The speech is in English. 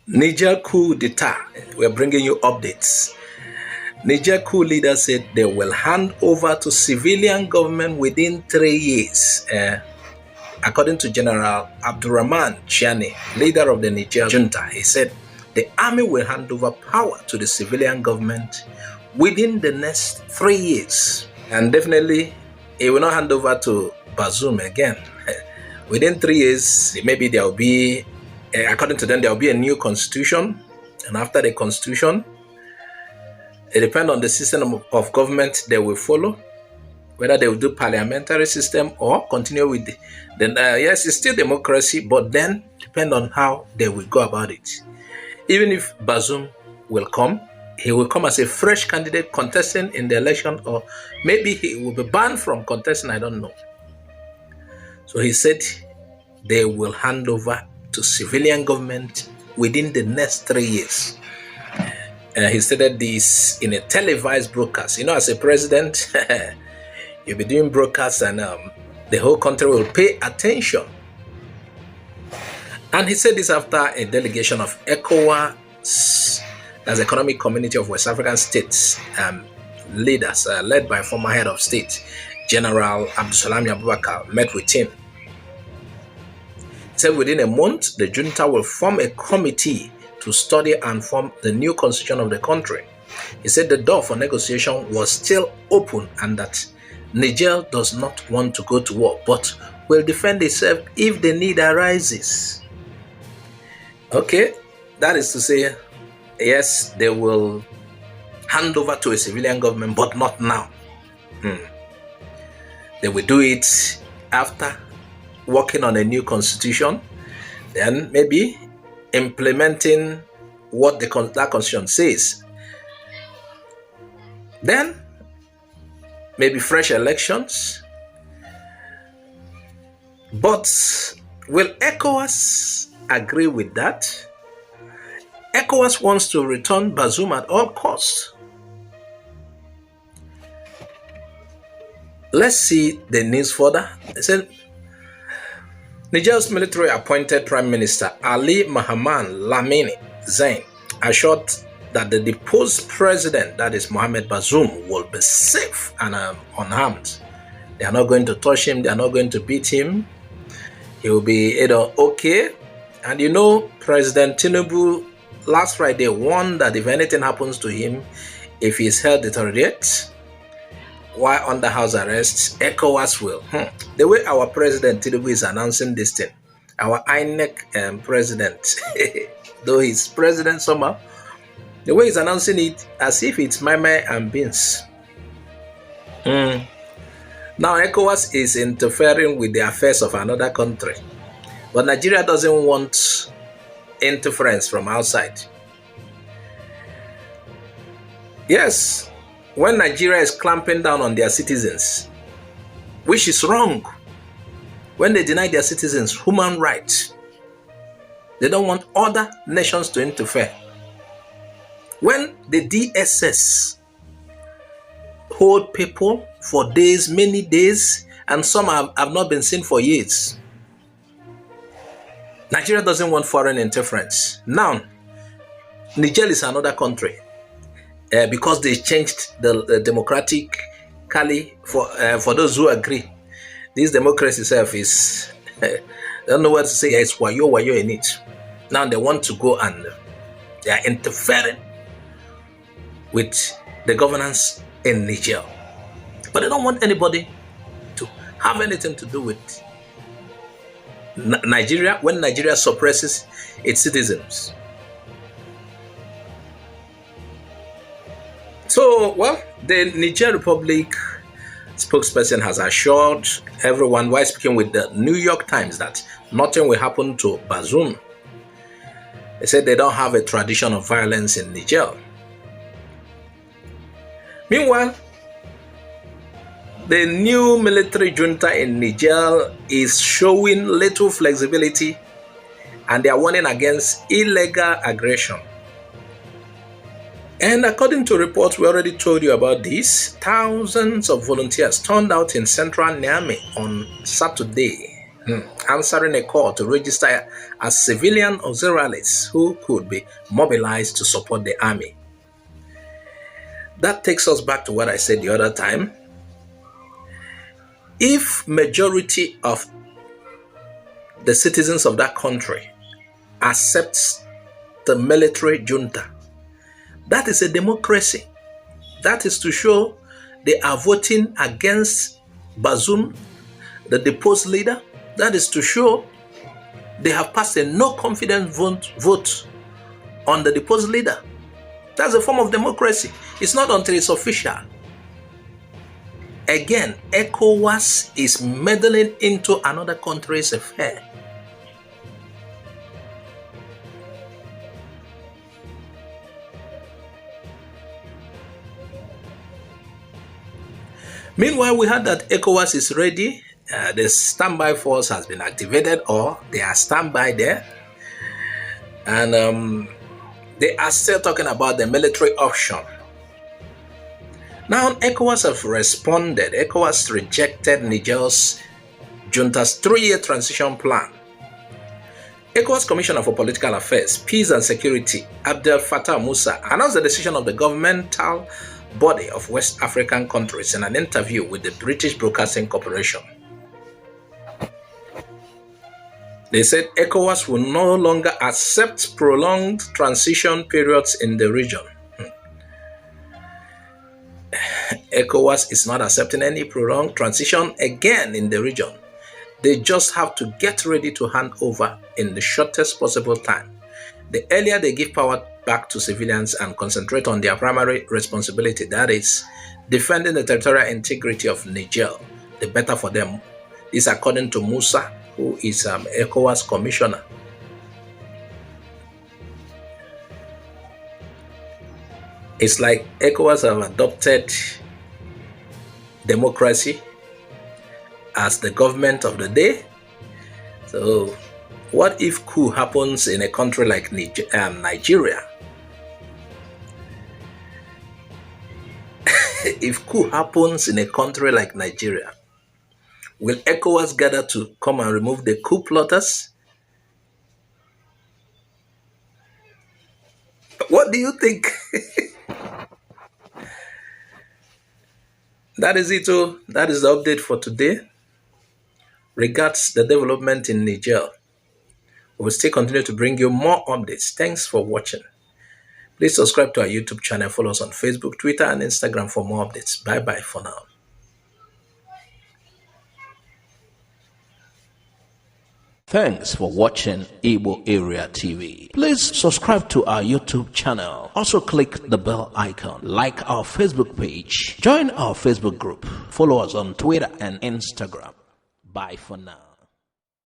Niger coup d'etat. We're bringing you updates. Niger coup leaders said they will hand over to civilian government within 3 years. According to General Abdurrahman Chiani, leader of the Niger Junta, he said the army will hand over power to the civilian government within the next 3 years. And definitely, he will not hand over to Bazoum again. Within 3 years, maybe there will be, according to them, there will be a new constitution. And after the constitution, it depends on the system of government they will follow, whether they will do parliamentary system or continue with yes, it's still democracy, but then depend on how they will go about it. Even if Bazoum will come, he will come as a fresh candidate contesting in the election, or maybe he will be banned from contesting, I don't know. So he said they will hand over to civilian government within the next 3 years. He stated this in a televised broadcast. You know, as a president, you'll be doing broadcasts and the whole country will pay attention. And he said this after a delegation of ECOWAS, that's Economic Community of West African States, leaders led by former head of state, General Abdulsalami Abubakar, met with him. He said within a month, the junta will form a committee to study and form the new constitution of the country. He said the door for negotiation was still open and that Niger does not want to go to war, but will defend itself if the need arises. Okay, that is to say, yes, they will hand over to a civilian government, but not now. They will do it after working on a new constitution, then maybe implementing what that constitution says. Then maybe fresh elections. But will ECOWAS agree with that? ECOWAS wants to return Bazoum at all costs. Let's see the news further. It said Niger's military appointed Prime Minister Ali Mahaman Lamine Zain assured that the deposed president, that is Mohamed Bazoum, will be safe and unharmed. They are not going to touch him. They are not going to beat him. He will be okay. And you know, President Tinubu last Friday warned that if anything happens to him, if his health deteriorates while under house arrest, ECOWAS will. The way our President Tinubu is announcing this thing, our INEC president, though he's president somehow, the way he's announcing it as if it's Mama and Beans. Now ECOWAS is interfering with the affairs of another country. But Nigeria doesn't want interference from outside. Yes, when Nigeria is clamping down on their citizens, which is wrong, when they deny their citizens human rights, they don't want other nations to interfere. When the DSS hold people for days, many days, and some have not been seen for years, Nigeria doesn't want foreign interference. Now, Niger is another country because they changed the democratically for those who agree. This democracy itself is, I don't know what to say, it's wayo in it. Now they want to go and they are interfering with the governance in Niger. But they don't want anybody to have anything to do with Nigeria when Nigeria suppresses its citizens. So, well, the Niger Republic spokesperson has assured everyone while speaking with the New York Times that nothing will happen to Bazoum. They said they don't have a tradition of violence in Niger. Meanwhile, the new military junta in Niger is showing little flexibility and they are warning against illegal aggression. And according to reports, we already told you about this, thousands of volunteers turned out in central Niamey on Saturday answering a call to register as civilian auxiliaries who could be mobilized to support the army. That takes us back to what I said the other time. If majority of the citizens of that country accepts the military junta, that is a democracy. That is to show they are voting against Bazoum, the deposed leader. That is to show they have passed a no confidence vote on the deposed leader. That's a form of democracy. It's not until it's official. Again, ECOWAS is meddling into another country's affair. Meanwhile, we heard that ECOWAS is ready. The standby force has been activated, or they are standby there. And they are still talking about the military option. Now, ECOWAS have responded. ECOWAS rejected Niger's junta's 3-year transition plan. ECOWAS Commissioner for Political Affairs, Peace and Security, Abdel Fattah Musa, announced the decision of the governmental body of West African countries in an interview with the British Broadcasting Corporation. They said ECOWAS will no longer accept prolonged transition periods in the region. ECOWAS is not accepting any prolonged transition again in the region. They just have to get ready to hand over in the shortest possible time. The earlier they give power back to civilians and concentrate on their primary responsibility, that is, defending the territorial integrity of Niger, the better for them. This according to Musa, who is ECOWAS commissioner. It's like ECOWAS have adopted democracy as the government of the day. So what if coup happens in a country like Nigeria? If coup happens in a country like Nigeria, will ECOWAS gather to come and remove the coup plotters? What do you think? That is it. That is the update for today. Regards the development in Niger. We will still continue to bring you more updates. Thanks for watching. Please subscribe to our YouTube channel. Follow us on Facebook, Twitter, and Instagram for more updates. Bye-bye for now. Thanks for watching Igbo Area TV. Please subscribe to our YouTube channel. Also click the bell icon. Like our Facebook page. Join our Facebook group. Follow us on Twitter and Instagram. Bye for now.